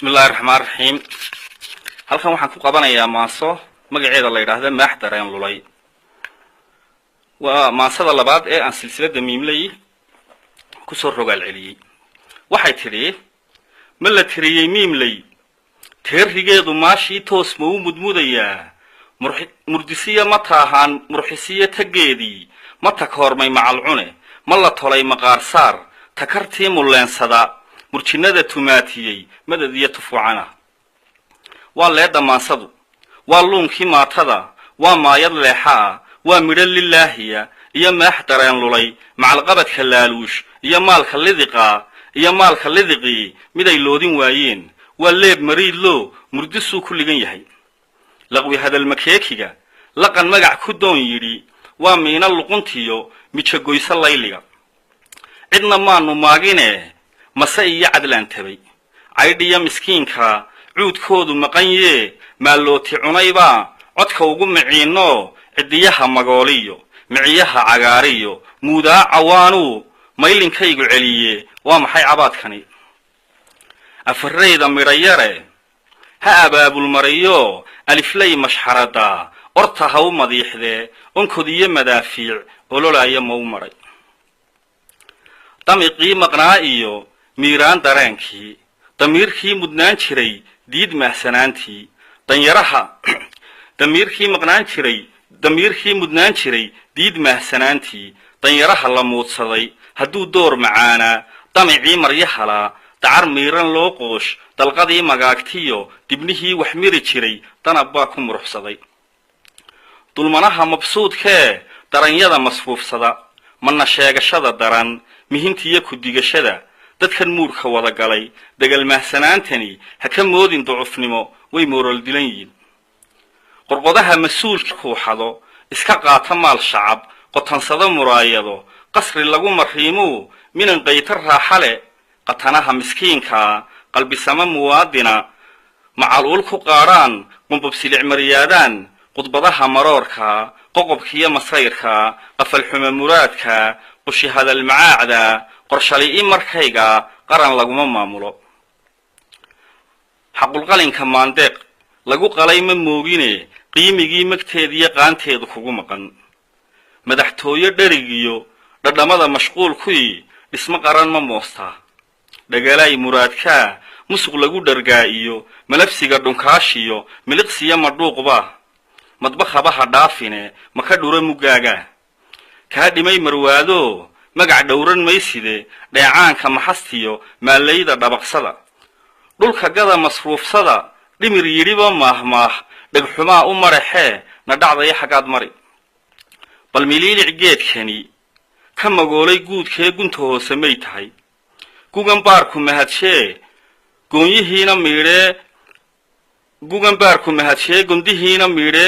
بسم الله الرحمن الرحيم. halkan waxaan ku qabanayaa maaso magaceeda la yiraahdo maax dareen lulay. waa maasada labaad ee aan silsilada miimlay ku soo rogaal celiyay. waxay tiri ma la tiriyay miimlay teerigeedu maashi toos ma u mudmudayaa murdisiya ma taahan murxisiya tageedii ma takoormay macal cune ma la tolay maqaar saar takartii muleensada murjinada tumaatiyay madadiya tufucana waa leeda maasadu waa luunkii maatada waa maayad leexaa waa midho lilaahiya iyo maax dareen lulay macal qabadka laaluush iyo maalka lidiqii miday loodin waayeen waa leeb mariid loo murdisuu ku ligan yahay laqwi hadal makeekiga laqan magac ku doon yidhi waa miina luquntiyo mijagoysa layliga cidna maanu maagine mase iyo cadlaan tabay caydhiya miskiinka cuudkoodu maqan yee maalooti cunayba codka ugu miciino cidiyaha magooliyo miciyaha cagaariyo muudaa cawaanu maylinkaygu celiye waa maxay cabaadkani afareyda midhayare ha abaabul mariyo aliflay mashxarada orta ha u madiixdee onkodiyo madaafiic ololaaya ma u maray damiqii maqnaa iyo miiraan dareenkii damiirkii mudnaan jiray diid mahsanaantii damiirkii mudnaan jiray diid mahsanaantii danyaraha la muudsaday hadduu door macaanaa damicii maryahalaa dacar miiran loo qoosh dalqadii magaagtiyo dibnihii wax miri jiray danab baa ku muruxsaday dulmanaha mabsuudkee daranyada masfuufsada mana sheegashada daran mihintiyo ku digashada dadkan muurka wada galay dagal mahsanaantani ha ka moodin ducufnimo way moral dilan yihiin qorqodaha mas-uulka kuuxado iska qaata maal shacab qotansada muraayado qasri lagu mariimo minan qaytar raaxale qatanaha miskiinka qalbisama muwaadina macaluul ku qaaraan qumbabsilic maryaadaan qudbadaha maroorka qoqobkiyo masayrka qafal xuma muraadka qushi hadal macaacda qorshali markayga qaran laguma maamulo xaqulqalinka maandeeq lagu qalay ma moogine qiimigii magteediyo qaanteedu kugu maqan madaxtooyo dherigiyo dhadhamada mashquul kuwii dhismo qaran ma moostaa dhagalaay muraadkaa musuq lagu dhargaa iyo malabsiga dhunkaashiyo miliqsiya madhuuqba madbahabaha dhaafine maka dhura mugaaga kaa dhimay marwaado magac dhowran mayside dheecaanka maxastiyo maalayda dhabaqsada dhulka gada masruufsada dhimir yidhiba maahmaah dhegxumaa u maraxee na dhacdaya xaggaad mari bal miliilic geedkani ka magoolay guudkee gunta hoose may tahay gugan baarku mahadshee gondihiina miidhe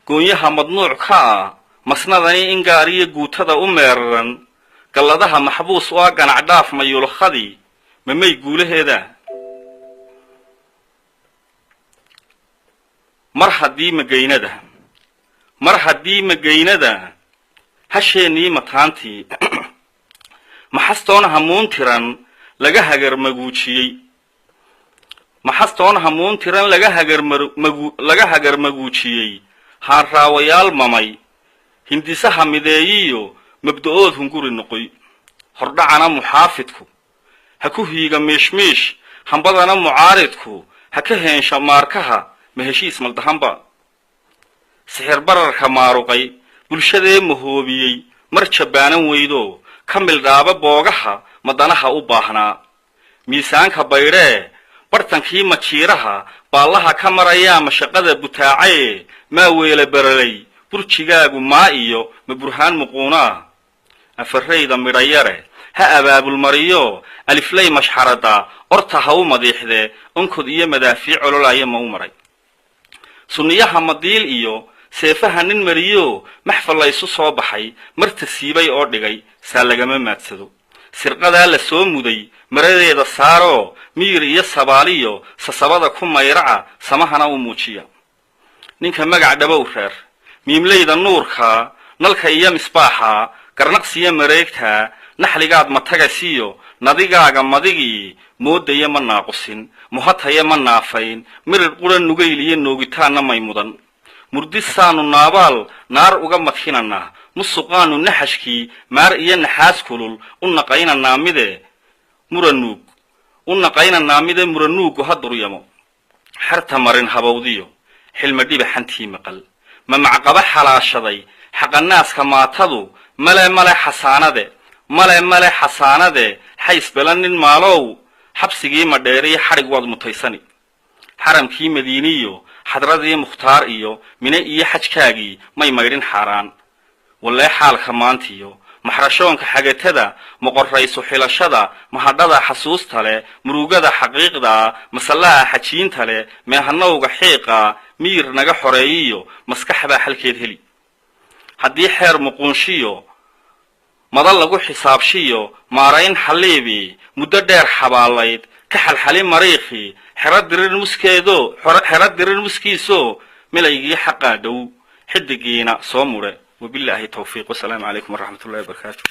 goonyaha madnuuc ka ah masnadani in gaariyo guutada u meeraran galladaha maxbuus u ah ganac dhaaf mayulkhadii mamay guulaheeda mar haddii magaynada hasheenii mataantii maxastoon hamuun tiran laga hagarmaguujiyey haanraawayaal mamay hindisaha mideeyiyo mabda-ood hunguri noqoy hordhacana muxaafidku ha ku hiiga miishmiish hambadana mucaaridku ha ka heensha maarkaha ma heshiis maldahanba sixir bararka maaruqay bulshadee mahoobiyey mar jabbaanan weydo ka mildhaaba boogaha madanaha u baahnaa miisaanka baydhee bartankii majiiraha baallaha ka marayaa mashaqada butaacaye maa weela baralay burjigaagu maa iyo ma burhaan muquunaa afareyda midhayare ha abaabul mariyo aliflay mashxarada orta ha u madiixdee onkod iyo madaafiic ololaaya ma u maray sunniyaha madiil iyo seefaha nin mariyo maxfal laysu soo baxay marta siibay oo dhigay saa lagama maadsado sirqadaa la soo muday maradeeda saaroo miyir iyo sabaaliyo sasabada ku mayraca samahana u muujiya ninka magac dhabow reer miimlayda nuurka nalka iyo misbaaxa garnaqsiyo mareegta naxligaad matagasiyo nadigaaga madigii moodaya ma naaqusin muhataya ma naafayn mirir quran nugayliye noogitaana may mudan murdisaanu naabaal naar uga madhinana musuqaanu naxashkii maar iyo naxaas kulul u naqaynanaa mide muranuugu ha duryamo xarta marin habawdiyo xilma dhibaxantii maqal ma macqaba xalaashaday xaqanaaska maatadu male xasaanade xays belanin maalow xabsigii madheeriyo xadhig waad mutaysani xaramkii madiiniyo xadradii mukhtaar iyo mine iyo xajkaagii may maydhin xaaraan wallee xaalka maantiyo maxrashoonka xagatada moqorraysu xilashada mahadhada xasuusta leh murugada xaqiiqda masallaha xajiinta leh meehanowga xiiqa miyir naga xoreeyiyo maskaxbaa xalkeed heli haddii xeer muquunshiyo madal lagu xisaabshiyo maarayn xalliibi muddo dheer xabaalayd ka xalxali mariikhi xero dirir muskiiso milaygii xaqaa dhow xidigiina soo mudhe وبالله التوفيق والسلام عليكم ورحمة الله وبركاته